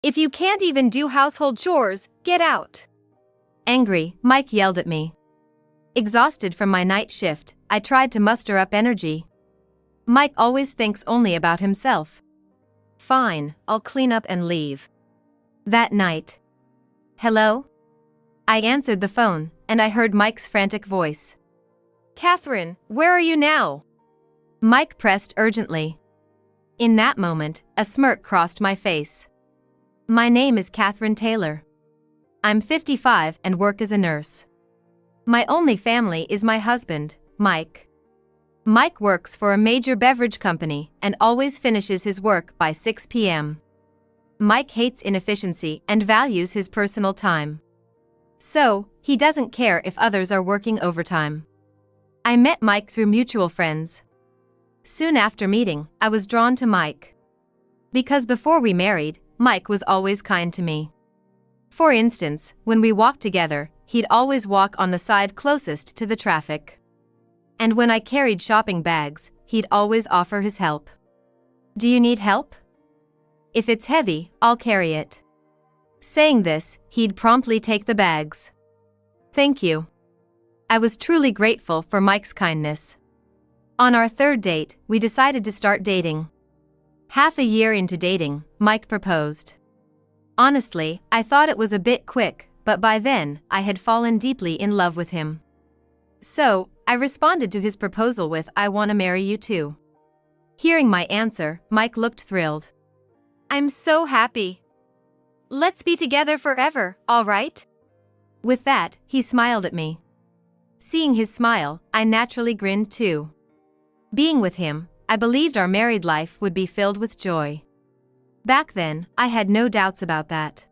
If you can't even do household chores, get out. Angry, Mike yelled at me. Exhausted from my night shift, I tried to muster up energy. Mike always thinks only about himself. Fine, I'll clean up and leave. That night. Hello? I answered the phone, and I heard Mike's frantic voice. Catherine, where are you now? Mike pressed urgently. In that moment, a smirk crossed my face. My name is Catherine Taylor. I'm 55 and work as a nurse. My only family is my husband, Mike. Mike works for a major beverage company and always finishes his work by 6 p.m. Mike hates inefficiency and values his personal time. So, he doesn't care if others are working overtime. I met Mike through mutual friends. Soon after meeting, I was drawn to Mike. Because before we married, Mike was always kind to me. For instance, when we walked together, he'd always walk on the side closest to the traffic. And when I carried shopping bags, he'd always offer his help. Do you need help? If it's heavy, I'll carry it. Saying this, he'd promptly take the bags. Thank you. I was truly grateful for Mike's kindness. On our third date, we decided to start dating. Half a year into dating, Mike proposed. Honestly, I thought it was a bit quick, but by then, I had fallen deeply in love with him. So, I responded to his proposal with, "I want to marry you too." Hearing my answer, Mike looked thrilled. "I'm so happy. Let's be together forever, all right?" With that, he smiled at me. Seeing his smile, I naturally grinned too. Being with him, I believed our married life would be filled with joy. Back then, I had no doubts about that.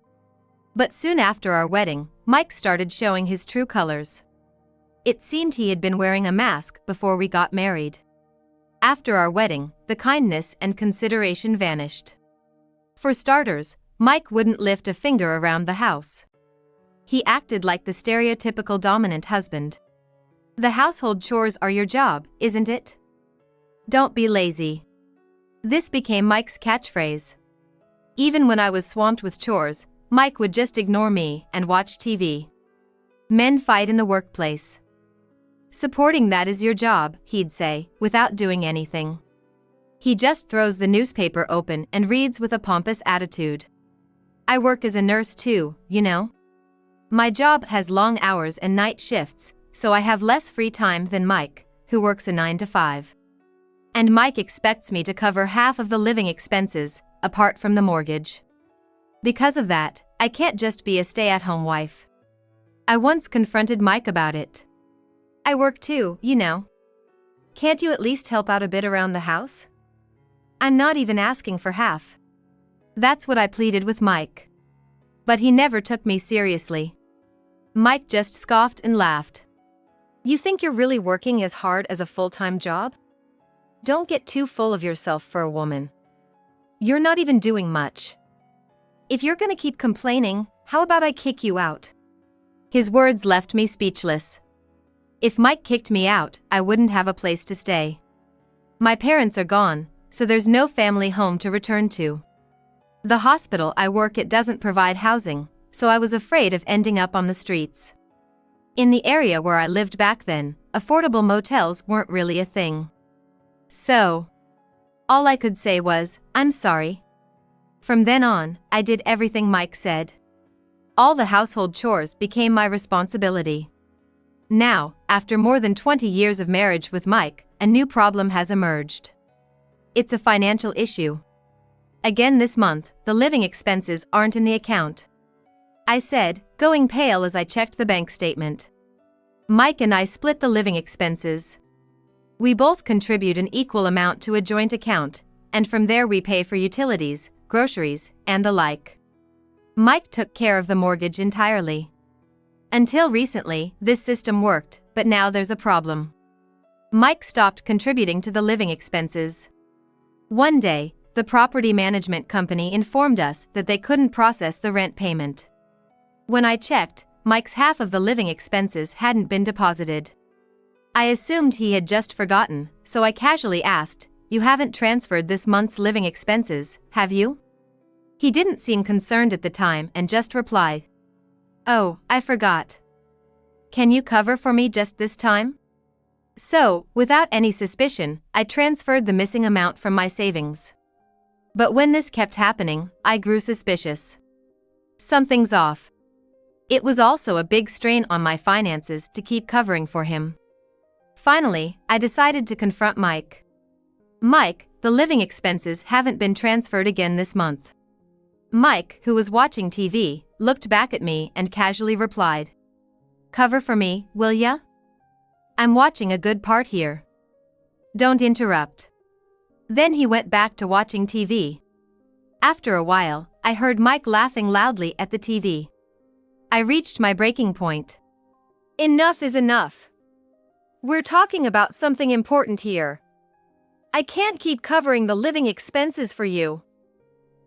But soon after our wedding, Mike started showing his true colors. It seemed he had been wearing a mask before we got married. After our wedding, the kindness and consideration vanished. For starters, Mike wouldn't lift a finger around the house. He acted like the stereotypical dominant husband. The household chores are your job, isn't it? Don't be lazy. This became Mike's catchphrase. Even when I was swamped with chores, Mike would just ignore me and watch TV. Men fight in the workplace. Supporting that is your job, he'd say, without doing anything. He just throws the newspaper open and reads with a pompous attitude. I work as a nurse too, you know? My job has long hours and night shifts, so I have less free time than Mike, who works a 9 to 5. And Mike expects me to cover half of the living expenses, apart from the mortgage. Because of that, I can't just be a stay-at-home wife. I once confronted Mike about it. I work too, you know. Can't you at least help out a bit around the house? I'm not even asking for half. That's what I pleaded with Mike. But he never took me seriously. Mike just scoffed and laughed. You think you're really working as hard as a full-time job? Don't get too full of yourself for a woman. You're not even doing much. If you're gonna keep complaining, how about I kick you out? His words left me speechless. If Mike kicked me out, I wouldn't have a place to stay. My parents are gone, so there's no family home to return to. The hospital I work at doesn't provide housing, so I was afraid of ending up on the streets. In the area where I lived back then, affordable motels weren't really a thing. So, all I could say was, "I'm sorry." From then on, I did everything Mike said. All the household chores became my responsibility. Now, after more than 20 years of marriage with Mike, a new problem has emerged. It's a financial issue. Again this month, the living expenses aren't in the account. I said, going pale as I checked the bank statement. Mike and I split the living expenses. We both contribute an equal amount to a joint account, and from there we pay for utilities, groceries, and the like. Mike took care of the mortgage entirely. Until recently, this system worked, but now there's a problem. Mike stopped contributing to the living expenses. One day, the property management company informed us that they couldn't process the rent payment. When I checked, Mike's half of the living expenses hadn't been deposited. I assumed he had just forgotten, so I casually asked, "You haven't transferred this month's living expenses, have you?" He didn't seem concerned at the time and just replied, "Oh, I forgot. Can you cover for me just this time?" So, without any suspicion, I transferred the missing amount from my savings. But when this kept happening, I grew suspicious. Something's off. It was also a big strain on my finances to keep covering for him. Finally, I decided to confront Mike. "Mike, the living expenses haven't been transferred again this month." Mike, who was watching TV, looked back at me and casually replied, "Cover for me, will ya? I'm watching a good part here. Don't interrupt." Then he went back to watching TV. After a while, I heard Mike laughing loudly at the TV. I reached my breaking point. "Enough is enough. We're talking about something important here. I can't keep covering the living expenses for you.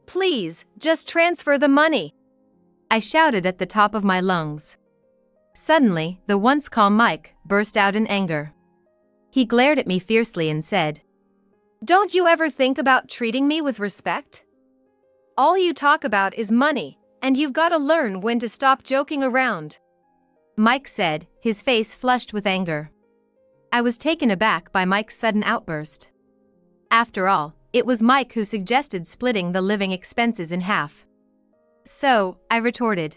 Please, just transfer the money," I shouted at the top of my lungs. Suddenly, the once calm Mike burst out in anger. He glared at me fiercely and said, "Don't you ever think about treating me with respect? All you talk about is money, and you've got to learn when to stop joking around," Mike said, his face flushed with anger. I was taken aback by Mike's sudden outburst. After all, it was Mike who suggested splitting the living expenses in half. So, I retorted,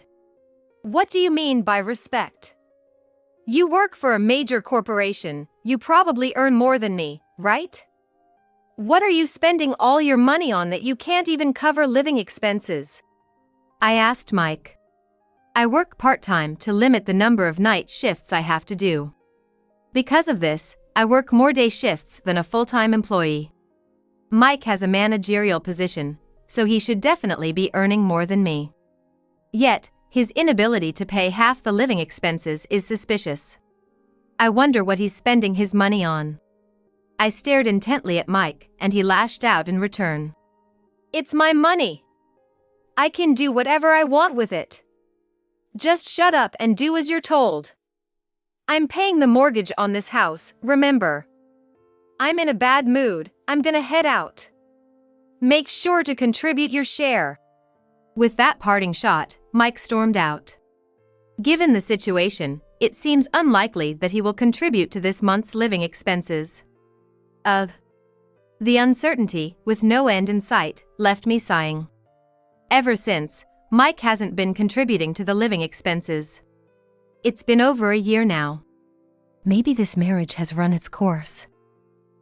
"What do you mean by respect? You work for a major corporation, you probably earn more than me, right? What are you spending all your money on that you can't even cover living expenses?" I asked Mike. "I work part-time to limit the number of night shifts I have to do. Because of this, I work more day shifts than a full-time employee. Mike has a managerial position, so he should definitely be earning more than me. Yet, his inability to pay half the living expenses is suspicious. I wonder what he's spending his money on." I stared intently at Mike, and he lashed out in return. "It's my money. I can do whatever I want with it. Just shut up and do as you're told. I'm paying the mortgage on this house, remember. I'm in a bad mood, I'm gonna head out. Make sure to contribute your share." With that parting shot, Mike stormed out. Given the situation, it seems unlikely that he will contribute to this month's living expenses. The uncertainty, with no end in sight, left me sighing. Ever since, Mike hasn't been contributing to the living expenses. It's been over a year now. Maybe this marriage has run its course.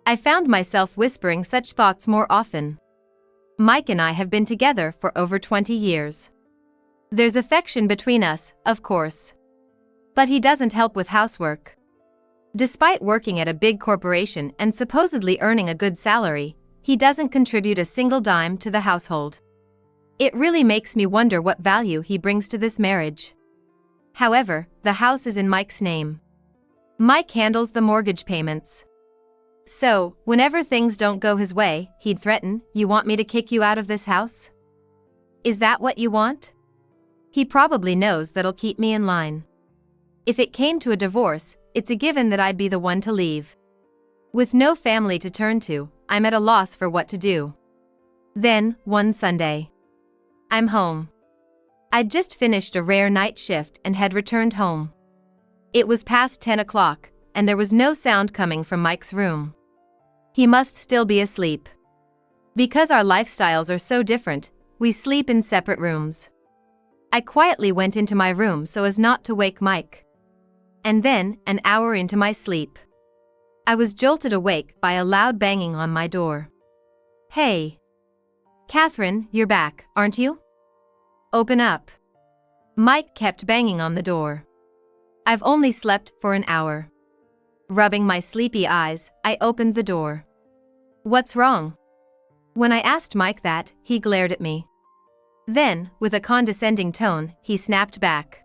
I found myself whispering such thoughts more often. Mike and I have been together for over 20 years. There's affection between us, of course. But he doesn't help with housework. Despite working at a big corporation and supposedly earning a good salary, he doesn't contribute a single dime to the household. It really makes me wonder what value he brings to this marriage. However, the house is in Mike's name. Mike handles the mortgage payments. So, whenever things don't go his way, he'd threaten, "You want me to kick you out of this house? Is that what you want?" He probably knows that'll keep me in line. If it came to a divorce, it's a given that I'd be the one to leave. With no family to turn to, I'm at a loss for what to do. Then, one Sunday, I'm home. I'd just finished a rare night shift and had returned home. It was past 10 o'clock, and there was no sound coming from Mike's room. He must still be asleep. Because our lifestyles are so different, we sleep in separate rooms. I quietly went into my room so as not to wake Mike. And then, an hour into my sleep, I was jolted awake by a loud banging on my door. "Hey, Catherine, you're back, aren't you? Open up." Mike kept banging on the door. "I've only slept for an hour." Rubbing my sleepy eyes, I opened the door. "What's wrong?" When I asked Mike that, he glared at me. Then, with a condescending tone, he snapped back.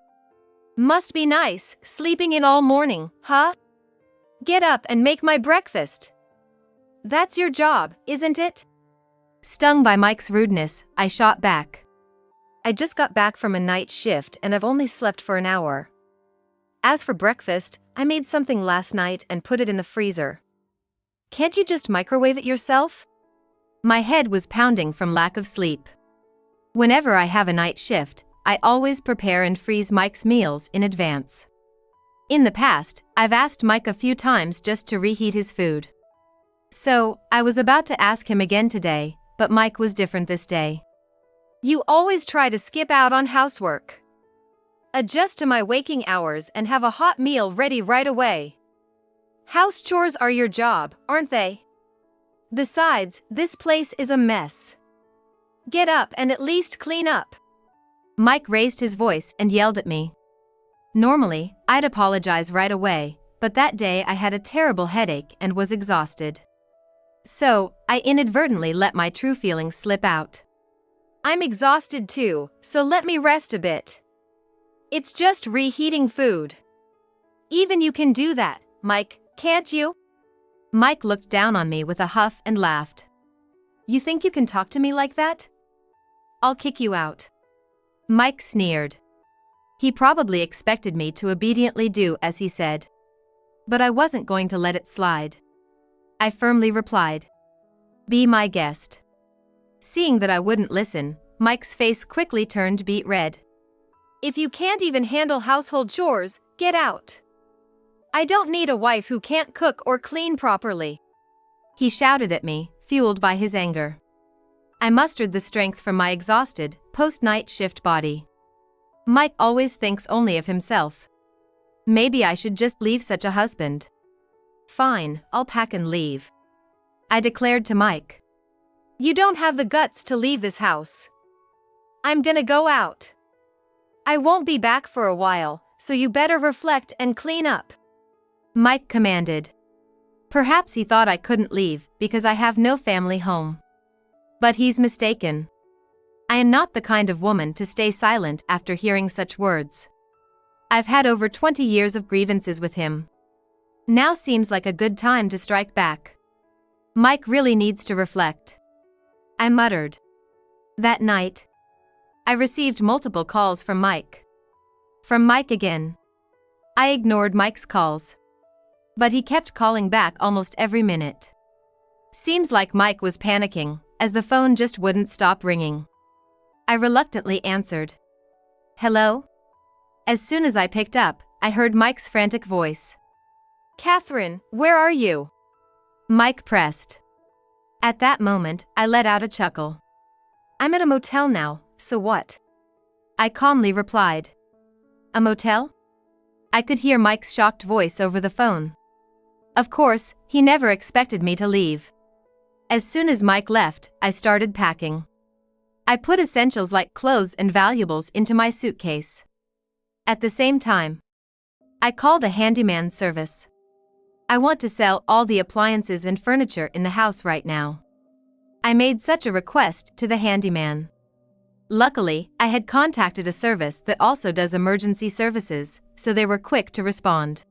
"Must be nice, sleeping in all morning, huh? Get up and make my breakfast. That's your job, isn't it?" Stung by Mike's rudeness, I shot back. "I just got back from a night shift and I've only slept for an hour. As for breakfast, I made something last night and put it in the freezer. Can't you just microwave it yourself?" My head was pounding from lack of sleep. Whenever I have a night shift, I always prepare and freeze Mike's meals in advance. In the past, I've asked Mike a few times just to reheat his food. So, I was about to ask him again today, but Mike was different this day. You always try to skip out on housework. Adjust to my waking hours and have a hot meal ready right away. House chores are your job, aren't they? Besides, this place is a mess. Get up and at least clean up. Mike raised his voice and yelled at me. Normally, I'd apologize right away, but that day I had a terrible headache and was exhausted. So, I inadvertently let my true feelings slip out. I'm exhausted too, so let me rest a bit. It's just reheating food. Even you can do that, Mike, can't you? Mike looked down on me with a huff and laughed. You think you can talk to me like that? I'll kick you out. Mike sneered. He probably expected me to obediently do as he said. But I wasn't going to let it slide. I firmly replied. Be my guest. Seeing that I wouldn't listen, Mike's face quickly turned beet red. If you can't even handle household chores, get out. I don't need a wife who can't cook or clean properly. He shouted at me, fueled by his anger. I mustered the strength from my exhausted, post-night shift body. Mike always thinks only of himself. Maybe I should just leave such a husband. Fine, I'll pack and leave. I declared to Mike. You don't have the guts to leave this house. I'm gonna go out. I won't be back for a while, so you better reflect and clean up. Mike commanded. Perhaps he thought I couldn't leave because I have no family home. But he's mistaken. I am not the kind of woman to stay silent after hearing such words. I've had over 20 years of grievances with him. Now seems like a good time to strike back. Mike really needs to reflect. I muttered. That night, I received multiple calls from Mike. From Mike again. I ignored Mike's calls. But he kept calling back almost every minute. Seems like Mike was panicking, as the phone just wouldn't stop ringing. I reluctantly answered. Hello? As soon as I picked up, I heard Mike's frantic voice. Catherine, where are you? Mike pressed. At that moment, I let out a chuckle. I'm at a motel now, so what? I calmly replied. A motel? I could hear Mike's shocked voice over the phone. Of course, he never expected me to leave. As soon as Mike left, I started packing. I put essentials like clothes and valuables into my suitcase. At the same time, I called a handyman service. I want to sell all the appliances and furniture in the house right now. I made such a request to the handyman. Luckily, I had contacted a service that also does emergency services, so they were quick to respond.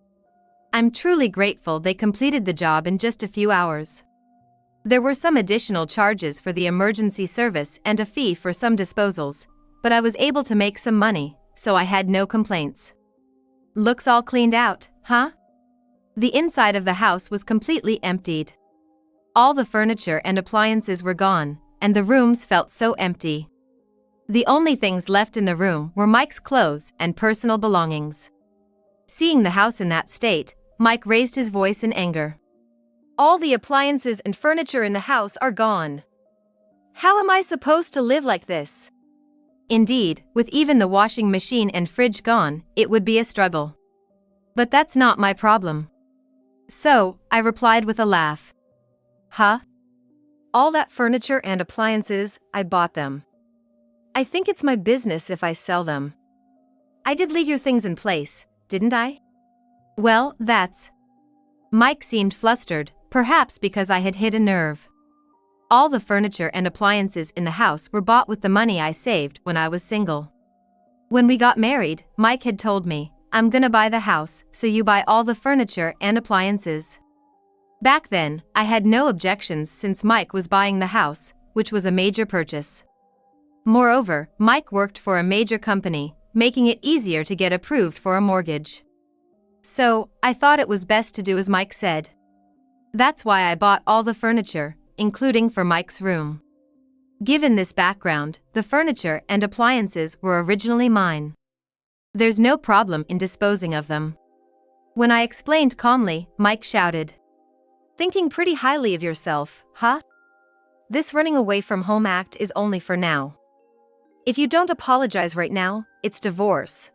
I'm truly grateful they completed the job in just a few hours. There were some additional charges for the emergency service and a fee for some disposals, but I was able to make some money, so I had no complaints. Looks all cleaned out, huh? The inside of the house was completely emptied. All the furniture and appliances were gone, and the rooms felt so empty. The only things left in the room were Mike's clothes and personal belongings. Seeing the house in that state, Mike raised his voice in anger. All the appliances and furniture in the house are gone. How am I supposed to live like this? Indeed, with even the washing machine and fridge gone, it would be a struggle. But that's not my problem. So, I replied with a laugh. Huh? All that furniture and appliances, I bought them. I think it's my business if I sell them. I did leave your things in place, didn't I? Well, that's... Mike seemed flustered, perhaps because I had hit a nerve. All the furniture and appliances in the house were bought with the money I saved when I was single. When we got married, Mike had told me, I'm gonna buy the house, so you buy all the furniture and appliances. Back then, I had no objections since Mike was buying the house, which was a major purchase. Moreover, Mike worked for a major company, making it easier to get approved for a mortgage. So, I thought it was best to do as Mike said. That's why I bought all the furniture, including for Mike's room. Given this background, the furniture and appliances were originally mine. There's no problem in disposing of them. When I explained calmly, Mike shouted. Thinking pretty highly of yourself, huh? This running away from home act is only for now. If you don't apologize right now, it's divorce.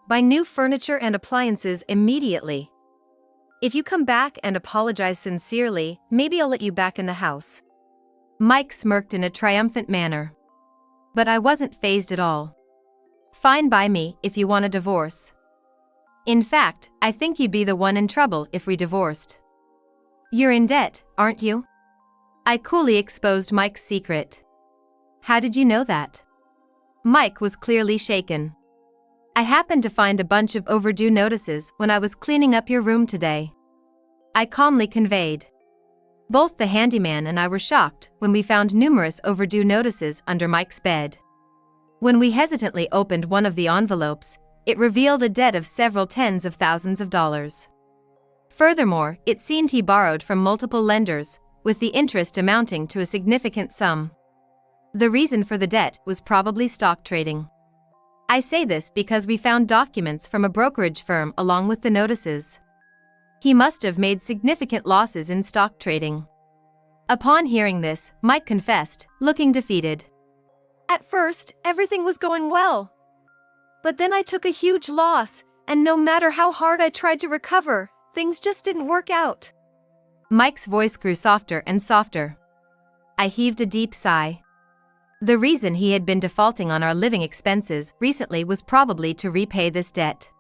Buy new furniture and appliances immediately. If you come back and apologize sincerely, maybe I'll let you back in the house. Mike smirked in a triumphant manner. But I wasn't fazed at all. Fine by me if you want a divorce. In fact, I think you'd be the one in trouble if we divorced. You're in debt, aren't you? I coolly exposed Mike's secret. How did you know that? Mike was clearly shaken. I happened to find a bunch of overdue notices when I was cleaning up your room today. I calmly conveyed. Both the handyman and I were shocked when we found numerous overdue notices under Mike's bed. When we hesitantly opened one of the envelopes, it revealed a debt of several tens of thousands of dollars. Furthermore, it seemed he borrowed from multiple lenders, with the interest amounting to a significant sum. The reason for the debt was probably stock trading. I say this because we found documents from a brokerage firm along with the notices. He must have made significant losses in stock trading. Upon hearing this, Mike confessed, looking defeated. At first, everything was going well. But then I took a huge loss, and no matter how hard I tried to recover, things just didn't work out. Mike's voice grew softer and softer. I heaved a deep sigh. The reason he had been defaulting on our living expenses recently was probably to repay this debt.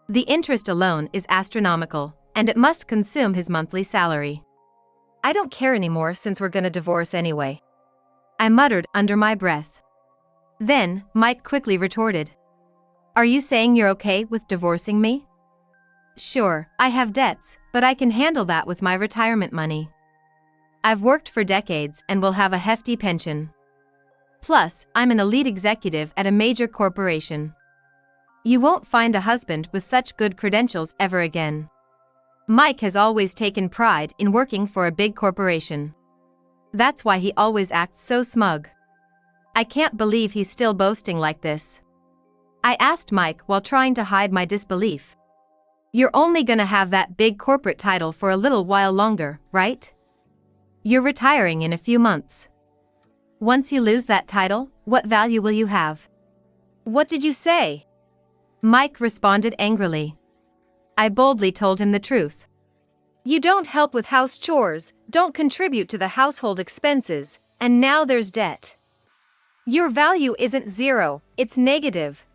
The interest alone is astronomical, and it must consume his monthly salary. I don't care anymore since we're gonna divorce anyway. I muttered under my breath. Then, Mike quickly retorted. Are you saying you're okay with divorcing me? Sure, I have debts, but I can handle that with my retirement money. I've worked for decades and will have a hefty pension. Plus, I'm an elite executive at a major corporation. You won't find a husband with such good credentials ever again. Mike has always taken pride in working for a big corporation. That's why he always acts so smug. I can't believe he's still boasting like this. I asked Mike while trying to hide my disbelief. You're only gonna have that big corporate title for a little while longer, right? You're retiring in a few months. Once you lose that title, what value will you have? What did you say? Mike responded angrily. I boldly told him the truth. You don't help with house chores, don't contribute to the household expenses, and now there's debt. Your value isn't zero, it's negative.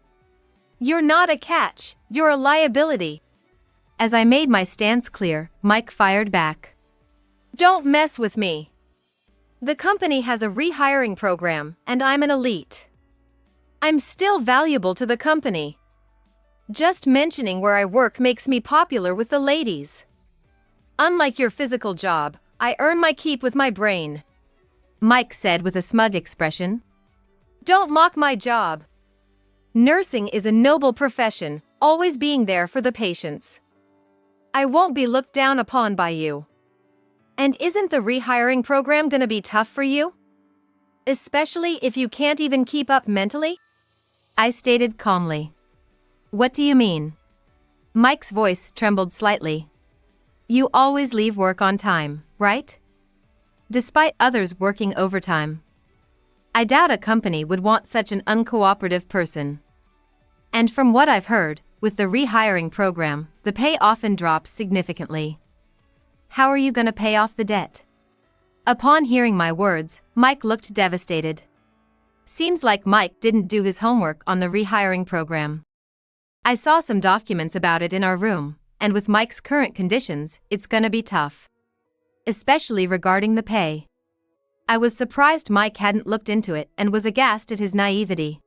You're not a catch, you're a liability. As I made my stance clear, Mike fired back. Don't mess with me. The company has a rehiring program, and I'm an elite. I'm still valuable to the company. Just mentioning where I work makes me popular with the ladies. Unlike your physical job, I earn my keep with my brain. Mike said with a smug expression. Don't mock my job. Nursing is a noble profession, always being there for the patients. I won't be looked down upon by you. And isn't the rehiring program gonna be tough for you? Especially if you can't even keep up mentally? I stated calmly. What do you mean? Mike's voice trembled slightly. You always leave work on time, right? Despite others working overtime. I doubt a company would want such an uncooperative person. And from what I've heard, with the rehiring program, the pay often drops significantly. How are you gonna pay off the debt? Upon hearing my words, Mike looked devastated. Seems like Mike didn't do his homework on the rehiring program. I saw some documents about it in our room, and with Mike's current conditions, it's gonna be tough. Especially regarding the pay. I was surprised Mike hadn't looked into it and was aghast at his naivety.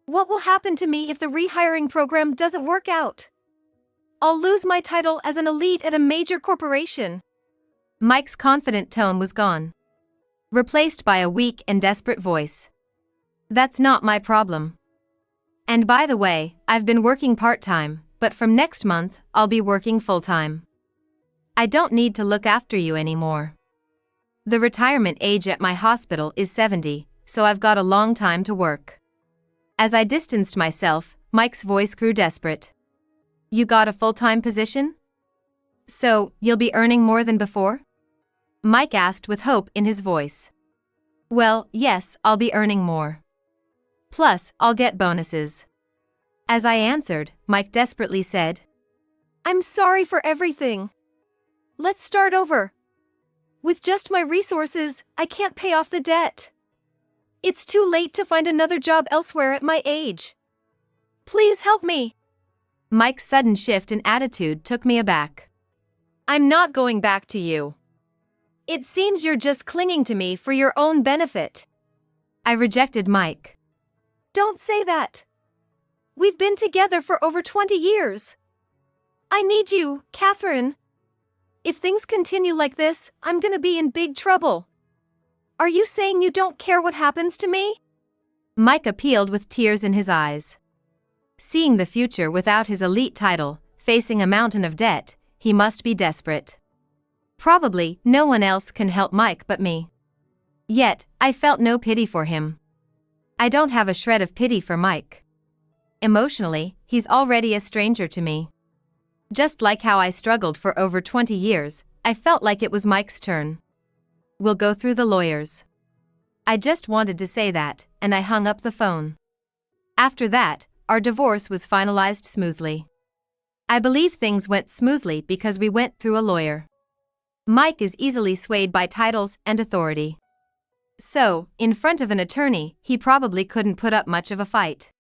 What will happen to me if the rehiring program doesn't work out? I'll lose my title as an elite at a major corporation. Mike's confident tone was gone, replaced by a weak and desperate voice. That's not my problem. And by the way, I've been working part-time, but from next month, I'll be working full-time. I don't need to look after you anymore. The retirement age at my hospital is 70, so I've got a long time to work. As I distanced myself, Mike's voice grew desperate. You got a full-time position? So, you'll be earning more than before? Mike asked with hope in his voice. Well, yes, I'll be earning more. Plus, I'll get bonuses. As I answered, Mike desperately said, I'm sorry for everything. Let's start over. With just my resources, I can't pay off the debt. It's too late to find another job elsewhere at my age. Please help me. Mike's sudden shift in attitude took me aback. I'm not going back to you. It seems you're just clinging to me for your own benefit. I rejected Mike. Don't say that. We've been together for over 20 years. I need you, Catherine. If things continue like this, I'm gonna be in big trouble. Are you saying you don't care what happens to me? Mike appealed with tears in his eyes. Seeing the future without his elite title, facing a mountain of debt, he must be desperate. Probably no one else can help Mike but me. Yet, I felt no pity for him. I don't have a shred of pity for Mike. Emotionally, he's already a stranger to me. Just like how I struggled for over 20 years, I felt like it was Mike's turn. We'll go through the lawyers. I just wanted to say that, and I hung up the phone. After that, our divorce was finalized smoothly. I believe things went smoothly because we went through a lawyer. Mike is easily swayed by titles and authority. So, in front of an attorney, he probably couldn't put up much of a fight.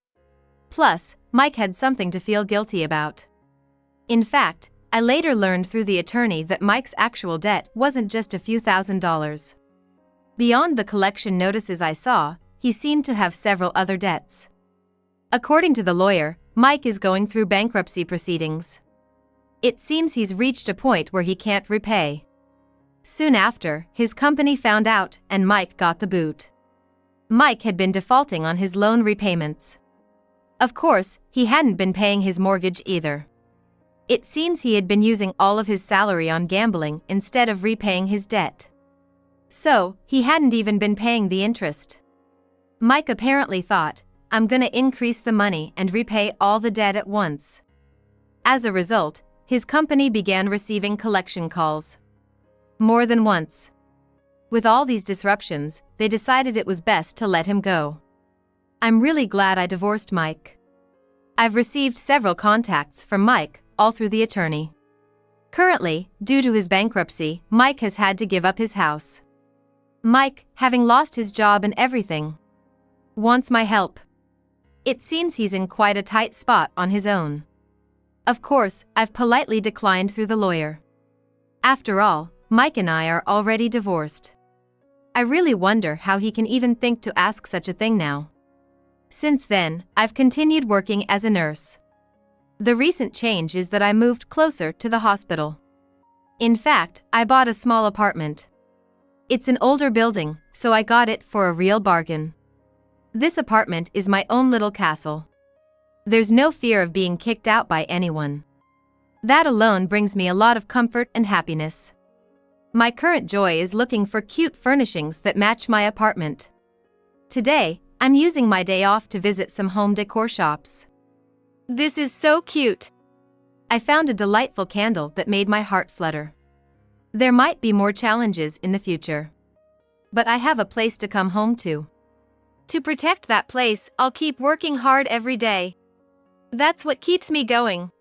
Plus, Mike had something to feel guilty about. In fact, I later learned through the attorney that Mike's actual debt wasn't just a few $1,000s. Beyond the collection notices I saw, he seemed to have several other debts. According to the lawyer, Mike is going through bankruptcy proceedings. It seems he's reached a point where he can't repay. Soon after, his company found out and Mike got the boot. Mike had been defaulting on his loan repayments. Of course, he hadn't been paying his mortgage either. It seems he had been using all of his salary on gambling instead of repaying his debt. So, he hadn't even been paying the interest. Mike apparently thought, I'm gonna increase the money and repay all the debt at once. As a result, his company began receiving collection calls. More than once. With all these disruptions, they decided it was best to let him go. I'm really glad I divorced Mike. I've received several contacts from Mike, all through the attorney. Currently, due to his bankruptcy, Mike has had to give up his house. Mike, having lost his job and everything, wants my help. It seems he's in quite a tight spot on his own. Of course, I've politely declined through the lawyer. After all, Mike and I are already divorced. I really wonder how he can even think to ask such a thing now. Since then, I've continued working as a nurse. The recent change is that I moved closer to the hospital. In fact, I bought a small apartment. It's an older building, so I got it for a real bargain. This apartment is my own little castle. There's no fear of being kicked out by anyone. That alone brings me a lot of comfort and happiness. My current joy is looking for cute furnishings that match my apartment. Today, I'm using my day off to visit some home decor shops. This is so cute. I found a delightful candle that made my heart flutter. There might be more challenges in the future. But I have a place to come home to. To protect that place, I'll keep working hard every day. That's what keeps me going.